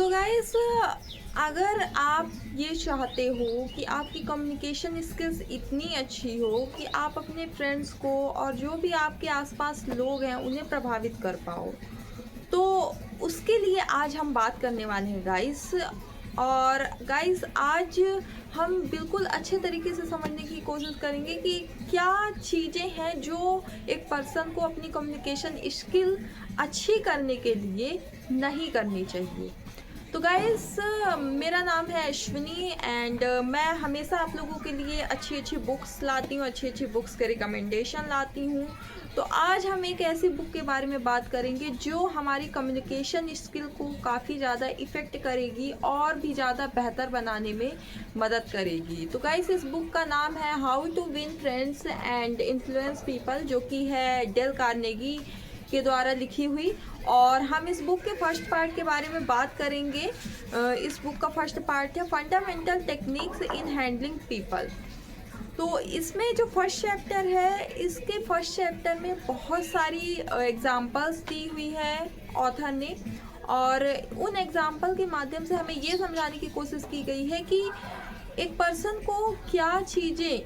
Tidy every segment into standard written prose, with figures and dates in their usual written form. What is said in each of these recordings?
So guys, अगर आप ये चाहते हो कि आपकी कम्युनिकेशन स्किल्स इतनी अच्छी हो कि आप अपने फ्रेंड्स को और जो भी आपके आसपास लोग हैं उन्हें प्रभावित कर पाओ, तो उसके लिए आज हम बात करने वाले हैं गाइस। और गाइस, आज हम बिल्कुल अच्छे तरीके से समझने की कोशिश करेंगे कि क्या चीज़ें हैं जो एक पर्सन को अपनी कम्युनिकेशन स्किल अच्छी करने के लिए नहीं करनी चाहिए। तो गाइस, मेरा नाम है अश्विनी एंड मैं हमेशा आप लोगों के लिए अच्छी अच्छी बुक्स लाती हूँ, अच्छी अच्छी बुक्स के रिकमेंडेशन लाती हूँ। तो आज हम एक ऐसी बुक के बारे में बात करेंगे जो हमारी कम्युनिकेशन स्किल को काफ़ी ज़्यादा इफ़ेक्ट करेगी और भी ज़्यादा बेहतर बनाने में मदद करेगी। तो गाइस, इस बुक का नाम है how to win friends and influence people, जो कि है डेल कार्नेगी के द्वारा लिखी हुई। और हम इस बुक के फर्स्ट पार्ट के बारे में बात करेंगे। इस बुक का फर्स्ट पार्ट है fundamental techniques in handling people. तो इसमें जो फर्स्ट चैप्टर है, इसके फर्स्ट चैप्टर में बहुत सारी एग्जांपल्स दी हुई है ऑथर ने, और उन एग्जांपल के माध्यम से हमें ये समझाने की कोशिश की गई है कि एक पर्सन को क्या चीज़ें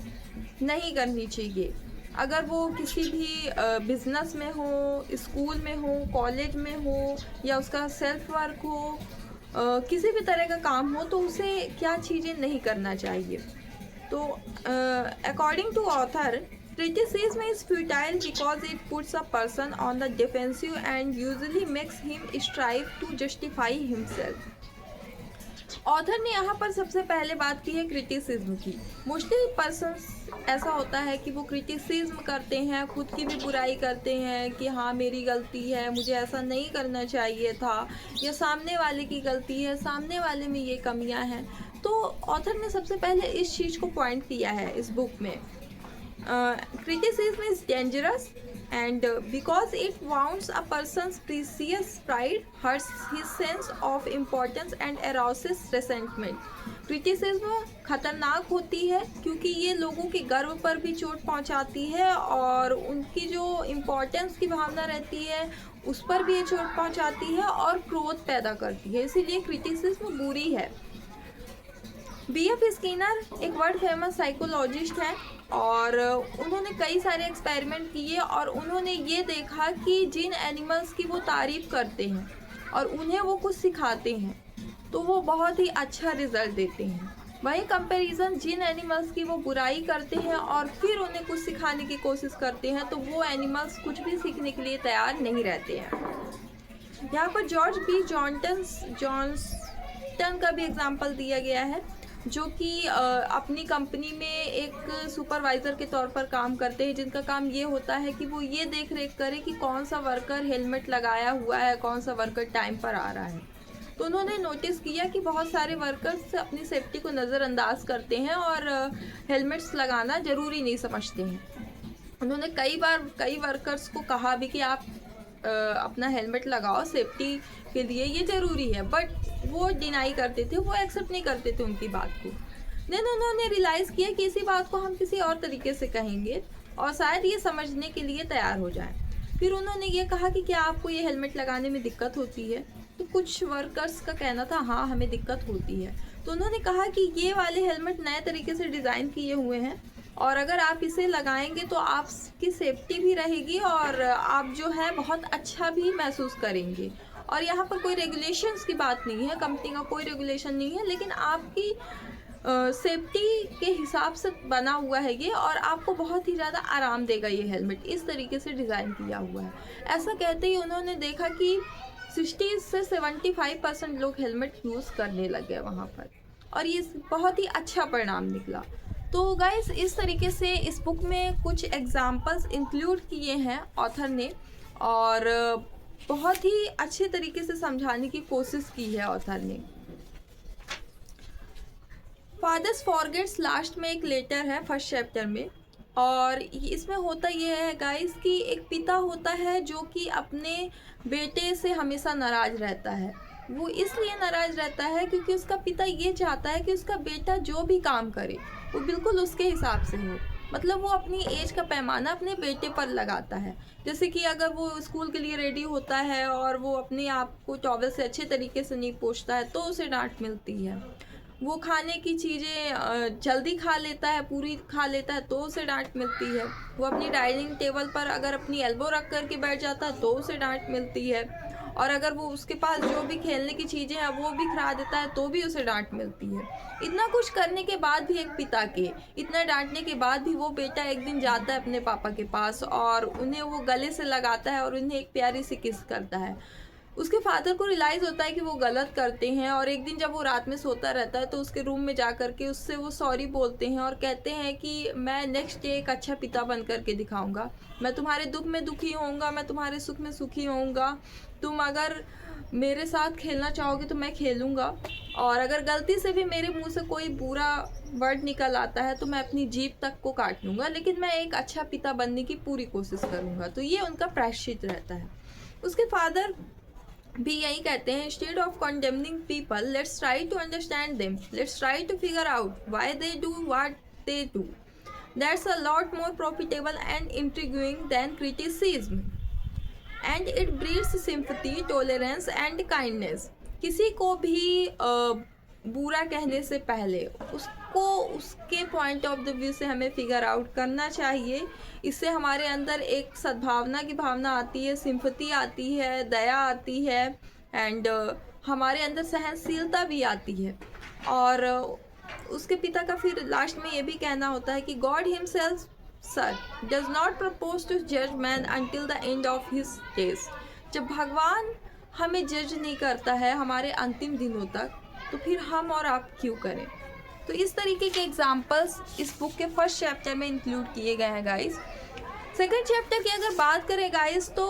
नहीं करनी चाहिए। अगर वो किसी भी बिजनेस में हो, स्कूल में हो, कॉलेज में हो, या उसका सेल्फ वर्क हो, किसी भी तरह का काम हो, तो उसे क्या चीज़ें नहीं करना चाहिए। तो according to author, criticism is futile because it puts a person on the defensive and usually makes him strive to justify himself। Author ने यहाँ पर सबसे पहले बात की है क्रिटिसिज्म की। मोस्टली पर्सन्स ऐसा होता है कि वो क्रिटिसिज्म करते हैं, खुद की भी बुराई करते हैं कि हाँ मेरी गलती है, मुझे ऐसा नहीं करना चाहिए था, या सामने वाले की गलती है, सामने वाले में ये कमियां हैं। तो ऑथर ने सबसे पहले इस चीज़ को पॉइंट किया है इस बुक में। Criticism is dangerous and because it wounds a person's precious pride, hurts his sense of importance and arouses resentment। Criticism खतरनाक होती है क्योंकि ये लोगों के गर्व पर भी चोट पहुंचाती है और उनकी जो इम्पोर्टेंस की भावना रहती है उस पर भी ये चोट पहुंचाती है और क्रोध पैदा करती है, इसीलिए क्रिटिसिज्म बुरी है। B.F. स्किनर एक वर्ल्ड फेमस साइकोलॉजिस्ट हैं और उन्होंने कई सारे एक्सपेरिमेंट किए और उन्होंने ये देखा कि जिन एनिमल्स की वो तारीफ़ करते हैं और उन्हें वो कुछ सिखाते हैं तो वो बहुत ही अच्छा रिजल्ट देते हैं। वहीं कंपैरिजन, जिन एनिमल्स की वो बुराई करते हैं और फिर उन्हें कुछ सिखाने की कोशिश करते हैं तो वो एनिमल्स कुछ भी सीखने के लिए तैयार नहीं रहते हैं। यहाँ पर जॉर्ज बी जॉनस्टन का भी एग्जाम्पल दिया गया है, जो कि अपनी कंपनी में एक सुपरवाइज़र के तौर पर काम करते हैं, जिनका काम ये होता है कि वो ये देख रेख करे कि कौन सा वर्कर हेलमेट लगाया हुआ है, कौन सा वर्कर टाइम पर आ रहा है। तो उन्होंने नोटिस किया कि बहुत सारे वर्कर्स अपनी सेफ्टी को नज़रअंदाज करते हैं और हेलमेट्स लगाना ज़रूरी नहीं समझते हैं। उन्होंने कई वर्कर्स को कहा भी कि आप अपना हेलमेट लगाओ, सेफ्टी के लिए ये ज़रूरी है, बट वो डिनाई करते थे, वो एक्सेप्ट नहीं करते थे उनकी बात को। देन उन्होंने रियलाइज़ किया कि इसी बात को हम किसी और तरीके से कहेंगे और शायद ये समझने के लिए तैयार हो जाए। फिर उन्होंने ये कहा कि क्या आपको ये हेलमेट लगाने में दिक्कत होती है? तो कुछ वर्कर्स का कहना था हाँ हमें दिक्कत होती है। तो उन्होंने कहा कि ये वाले हेलमेट नए तरीके से डिज़ाइन किए हुए हैं और अगर आप इसे लगाएंगे तो आपकी सेफ्टी भी रहेगी और आप जो है बहुत अच्छा भी महसूस करेंगे। और यहाँ पर कोई रेगुलेशंस की बात नहीं है, कंपनी का कोई रेगुलेशन नहीं है, लेकिन आपकी सेफ्टी के हिसाब से बना हुआ है ये और आपको बहुत ही ज़्यादा आराम देगा ये हेलमेट, इस तरीके से डिज़ाइन किया हुआ है। ऐसा कहते ही उन्होंने देखा कि 60 से 75% लोग हेलमेट यूज़ करने लगे वहाँ पर और ये बहुत ही अच्छा परिणाम निकला। तो गाइस, इस तरीके से इस बुक में कुछ एग्जाम्पल्स इंक्लूड किए हैं ऑथर ने और बहुत ही अच्छे तरीके से समझाने की कोशिश की है ऑथर ने। फादर्स फॉरगेट्स लास्ट में एक लेटर है फर्स्ट चैप्टर में और इसमें होता यह है गाइस कि एक पिता होता है जो कि अपने बेटे से हमेशा नाराज़ रहता है। वो इसलिए नाराज़ रहता है क्योंकि उसका पिता ये चाहता है कि उसका बेटा जो भी काम करे वो बिल्कुल उसके हिसाब से हो। मतलब वो अपनी एज का पैमाना अपने बेटे पर लगाता है। जैसे कि अगर वो स्कूल के लिए रेडी होता है और वो अपने आप को टॉवल से अच्छे तरीके से नहीं पोंछता है तो उसे डांट मिलती है। वो खाने की चीज़ें जल्दी खा लेता है, पूरी खा लेता है तो उसे डांट मिलती है। वो अपनी डाइनिंग टेबल पर अगर अपनी एल्बो रख कर के बैठ जाता है तो उसे डांट मिलती है। और अगर वो उसके पास जो भी खेलने की चीज़ें हैं वो भी खिला देता है तो भी उसे डांट मिलती है। इतना कुछ करने के बाद भी एक पिता के इतना डांटने के बाद भी वो बेटा एक दिन जाता है अपने पापा के पास और उन्हें वो गले से लगाता है और उन्हें एक प्यारी सी किस करता है। उसके फादर को रियलाइज़ होता है कि वो गलत करते हैं और एक दिन जब वो रात में सोता रहता है तो उसके रूम में जा कर के उससे वो सॉरी बोलते हैं और कहते हैं कि मैं नेक्स्ट डे एक अच्छा पिता बन कर के दिखाऊंगा। मैं तुम्हारे दुख में दुखी होऊंगा, मैं तुम्हारे सुख में सुखी होऊंगा। तुम अगर मेरे साथ खेलना चाहोगे तो मैं खेलूंगा, और अगर गलती से भी मेरे मुंह से कोई बुरा वर्ड निकल आता है तो मैं अपनी जीभ तक को काट लूंगा, लेकिन मैं एक अच्छा पिता बनने की पूरी कोशिश करूंगा। तो ये उनका प्रायश्चित रहता है। उसके फादर भी यही कहते हैं, instead of condemning people let's try to understand them, let's try to figure out why they do what they do, that's a lot more profitable and intriguing than criticism and it breeds sympathy, tolerance and kindness. किसी को भी बुरा कहने से पहले उसको उसके point of the view से हमें फिगर आउट करना चाहिए। इससे हमारे अंदर एक सद्भावना की भावना आती है, सिंपथी आती है, दया आती है एंड हमारे अंदर सहनशीलता भी आती है। और उसके पिता का फिर लास्ट में ये भी कहना होता है कि God himself sir does not propose to जज man until the end of his days. जब भगवान हमें जज नहीं करता है हमारे अंतिम दिनों तक, तो फिर हम और आप क्यों करें। तो इस तरीके के एग्जाम्पल्स इस बुक के फर्स्ट चैप्टर में इंक्लूड किए गए हैं गाइस। सेकेंड चैप्टर की अगर बात करें गाइस तो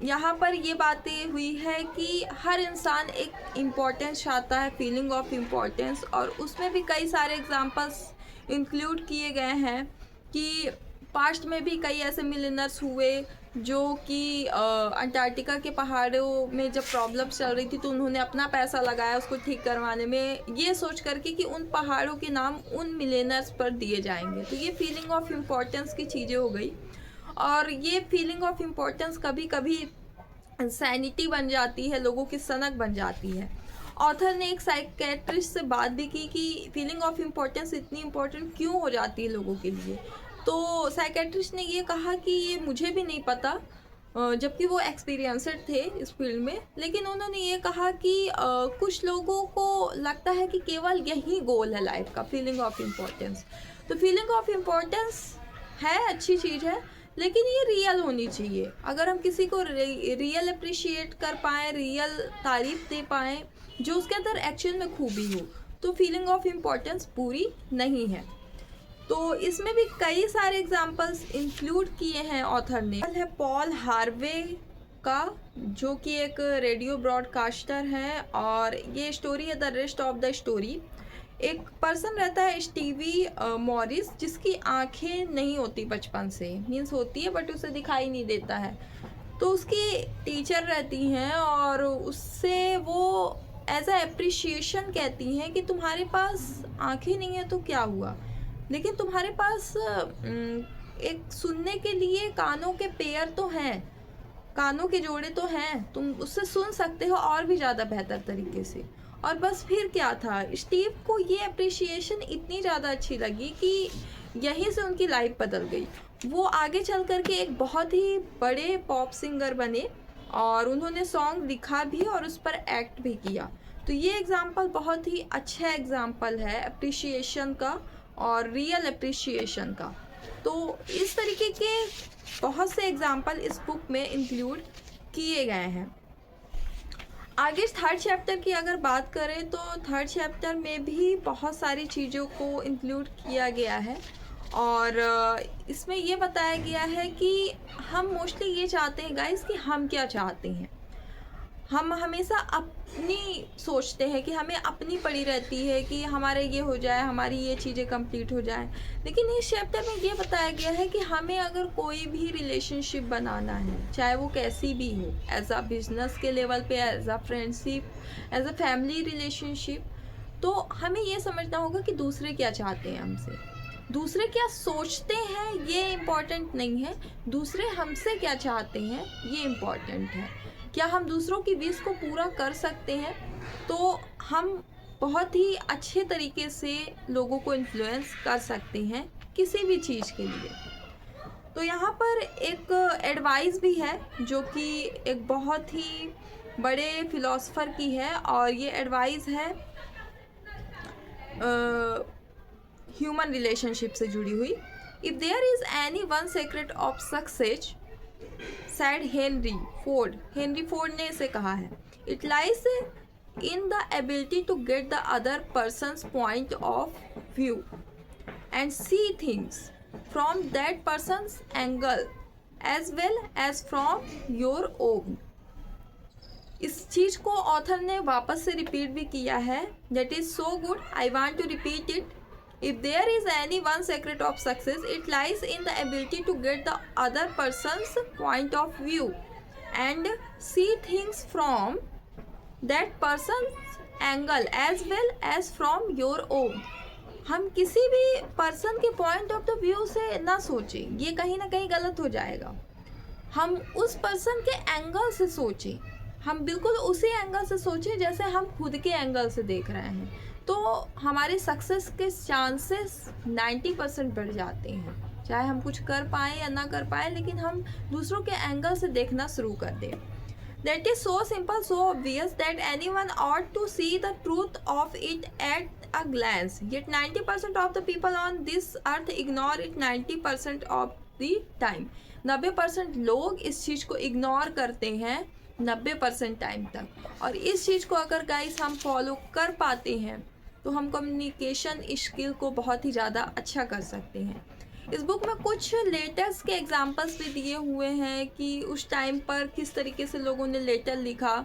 यहाँ पर ये बातें हुई है कि हर इंसान एक इम्पोर्टेंस चाहता है, फीलिंग ऑफ इम्पोर्टेंस, और उसमें भी कई सारे एग्जाम्पल्स इंक्लूड किए गए हैं कि पास्ट में भी कई ऐसे मिलियनर्स हुए जो कि अंटार्कटिका के पहाड़ों में जब प्रॉब्लम्स चल रही थी तो उन्होंने अपना पैसा लगाया उसको ठीक करवाने में, ये सोच करके कि उन पहाड़ों के नाम उन मिलियनर्स पर दिए जाएंगे। तो ये फीलिंग ऑफ इम्पोर्टेंस की चीज़ें हो गई, और ये फीलिंग ऑफ इम्पोर्टेंस कभी कभी सैनिटी बन जाती है, लोगों की सनक बन जाती है। ऑथर ने एक साइकेट्रिस्ट से बात भी की कि फीलिंग ऑफ इम्पोर्टेंस इतनी इम्पोर्टेंट क्यों हो जाती है लोगों के लिए। तो साइकेट्रिस्ट ने ये कहा कि ये मुझे भी नहीं पता, जबकि वो एक्सपीरियंसड थे इस फील्ड में, लेकिन उन्होंने ये कहा कि कुछ लोगों को लगता है कि केवल यही गोल है लाइफ का, फीलिंग ऑफ इम्पोर्टेंस। तो फीलिंग ऑफ इम्पोर्टेंस है, अच्छी चीज़ है, लेकिन ये रियल होनी चाहिए। अगर हम किसी को रियल अप्रिशिएट कर पाएँ, रियल तारीफ दे पाएँ जो उसके अंदर एक्चुअल में खूबी हो, तो फीलिंग ऑफ इम्पोर्टेंस पूरी नहीं है। तो इसमें भी कई सारे एग्जाम्पल्स इंक्लूड किए हैं ऑथर ने। है पॉल हार्वे का, जो कि एक रेडियो ब्रॉडकास्टर है, और ये स्टोरी है the rest of the story. एक पर्सन रहता है स्टीवी मॉरिस, जिसकी आंखें नहीं होती बचपन से, मीन्स होती है बट उसे दिखाई नहीं देता है। तो उसकी टीचर रहती हैं और उससे वो एज अ एप्रिशिएशन कहती हैं कि तुम्हारे पास आंखें नहीं है तो क्या हुआ, लेकिन तुम्हारे पास एक सुनने के लिए कानों के पेयर तो हैं, कानों के जोड़े तो हैं, तुम उससे सुन सकते हो और भी ज़्यादा बेहतर तरीके से। और बस फिर क्या था, स्टीव को ये अप्रिशिएशन इतनी ज़्यादा अच्छी लगी कि यहीं से उनकी लाइफ बदल गई। वो आगे चल कर के एक बहुत ही बड़े पॉप सिंगर बने और उन्होंने सॉन्ग लिखा भी और उस पर एक्ट भी किया। तो ये एग्ज़ाम्पल बहुत ही अच्छा एग्ज़ाम्पल है अप्रिशिएशन का और रियल अप्रिशिएशन का। तो इस तरीके के बहुत से एग्ज़ाम्पल इस बुक में इंक्लूड किए गए हैं। आगे थर्ड चैप्टर की अगर बात करें तो थर्ड चैप्टर में भी बहुत सारी चीज़ों को इंक्लूड किया गया है, और इसमें ये बताया गया है कि हम मोस्टली ये चाहते हैं गाइस कि हम क्या चाहते हैं। हम हमेशा अपनी सोचते हैं कि हमें अपनी पड़ी रहती है कि हमारे ये हो जाए, हमारी ये चीज़ें कंप्लीट हो जाए। लेकिन इस चैप्टर में ये बताया गया है कि हमें अगर कोई भी रिलेशनशिप बनाना है, चाहे वो कैसी भी हो, एज अ बिजनेस के लेवल पे, as a friendship, as a family relationship, तो हमें ये समझना होगा कि दूसरे क्या चाहते हैं हमसे। दूसरे क्या सोचते हैं ये इम्पॉर्टेंट नहीं है, दूसरे हमसे क्या चाहते हैं ये इम्पॉर्टेंट है। क्या हम दूसरों की विश को पूरा कर सकते हैं, तो हम बहुत ही अच्छे तरीके से लोगों को इन्फ्लुएंस कर सकते हैं किसी भी चीज़ के लिए। तो यहाँ पर एक एडवाइस भी है जो कि एक बहुत ही बड़े फिलोसोफर की है, और ये एडवाइस है ह्यूमन रिलेशनशिप से जुड़ी हुई। If there is any one secret of success, said Henry Ford ने इसे कहा है, it lies in the ability to get the other person's point of view and see things from that person's angle as well as from your own। इस चीज़ को author ने वापस से repeat भी किया है, that is so good, I want to repeat it। If there is any one secret of success, it lies in the ability to get the other person's point of view and see things from that person's angle as well as from your own। हम किसी भी person के point of the view से ना सोचें, ये कहीं ना कहीं गलत हो जाएगा। हम उस पर्सन के एंगल से सोचें, हम बिल्कुल उसी एंगल से सोचें जैसे हम खुद के एंगल से देख रहे हैं, तो हमारे सक्सेस के चांसेस 90% बढ़ जाते हैं। चाहे हम कुछ कर पाएँ या ना कर पाएँ, लेकिन हम दूसरों के एंगल से देखना शुरू कर दें। That is so simple, so obvious that anyone ought to see the truth of it at a glance. Yet 90% of the people on this earth ignore it 90% of the time। 90% लोग इस चीज़ को ignore करते हैं 90% time तक। और इस चीज़ को अगर गाइस हम फॉलो कर पाते हैं तो हम कम्युनिकेशन स्किल को बहुत ही ज़्यादा अच्छा कर सकते हैं। इस बुक में कुछ लेटर्स के एग्जांपल्स भी दिए हुए हैं कि उस टाइम पर किस तरीके से लोगों ने लेटर लिखा,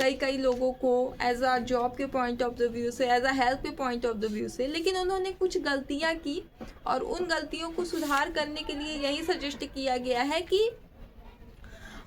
कई लोगों को एज अ जॉब के पॉइंट ऑफ द व्यू से, एज अ हेल्थ के पॉइंट ऑफ द व्यू से, लेकिन उन्होंने कुछ गलतियां की और उन गलतियों को सुधार करने के लिए यही सजेस्ट किया गया है कि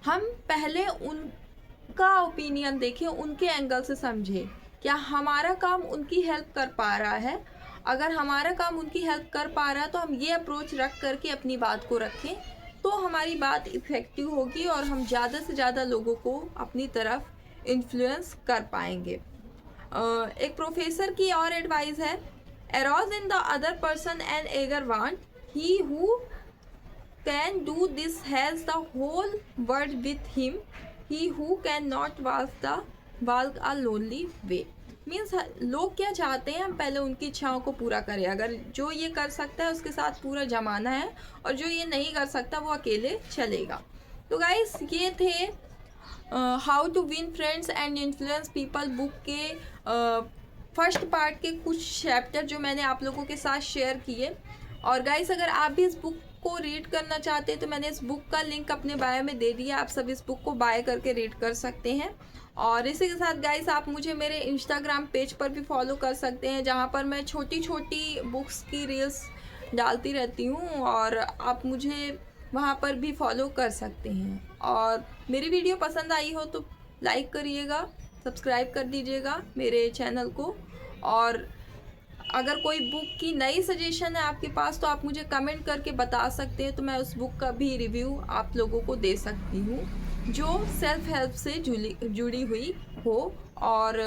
हम पहले उनका ओपिनियन देखें, उनके एंगल से समझें, क्या हमारा काम उनकी हेल्प कर पा रहा है। अगर हमारा काम उनकी हेल्प कर पा रहा है तो हम ये अप्रोच रख करके अपनी बात को रखें, तो हमारी बात इफ़ेक्टिव होगी और हम ज़्यादा से ज़्यादा लोगों को अपनी तरफ इन्फ्लुएंस कर पाएंगे। एक प्रोफेसर की और एडवाइस है, arouse in the other person and eager want, he who can do this has the whole world with him, he who can not walk a lonely way. Means लोग क्या चाहते हैं, हम पहले उनकी इच्छाओं को पूरा करें। अगर जो ये कर सकता है उसके साथ पूरा जमाना है, और जो ये नहीं कर सकता वो अकेले चलेगा। तो गाइस ये थे how to win friends and influence people book के फर्स्ट पार्ट के कुछ चैप्टर जो मैंने आप लोगों के साथ शेयर किए। और गाइस अगर आप भी इस बुक को रीड करना चाहते हैं तो मैंने इस बुक का लिंक अपने बायो में दे दिया, आप सब इस बुक को बाय करके रीड कर सकते हैं। और इसी के साथ गाइस आप मुझे मेरे इंस्टाग्राम पेज पर भी फॉलो कर सकते हैं, जहाँ पर मैं छोटी छोटी बुक्स की रील्स डालती रहती हूँ, और आप मुझे वहाँ पर भी फॉलो कर सकते हैं। और मेरी वीडियो पसंद आई हो तो लाइक करिएगा, सब्सक्राइब कर दीजिएगा मेरे चैनल को। और अगर कोई बुक की नई सजेशन है आपके पास तो आप मुझे कमेंट करके बता सकते हैं, तो मैं उस बुक का भी रिव्यू आप लोगों को दे सकती हूँ जो सेल्फ हेल्प से जुड़ी हुई हो और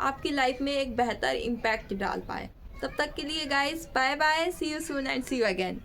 आपकी लाइफ में एक बेहतर इम्पैक्ट डाल पाए। तब तक के लिए guys bye bye, see you soon and see you again.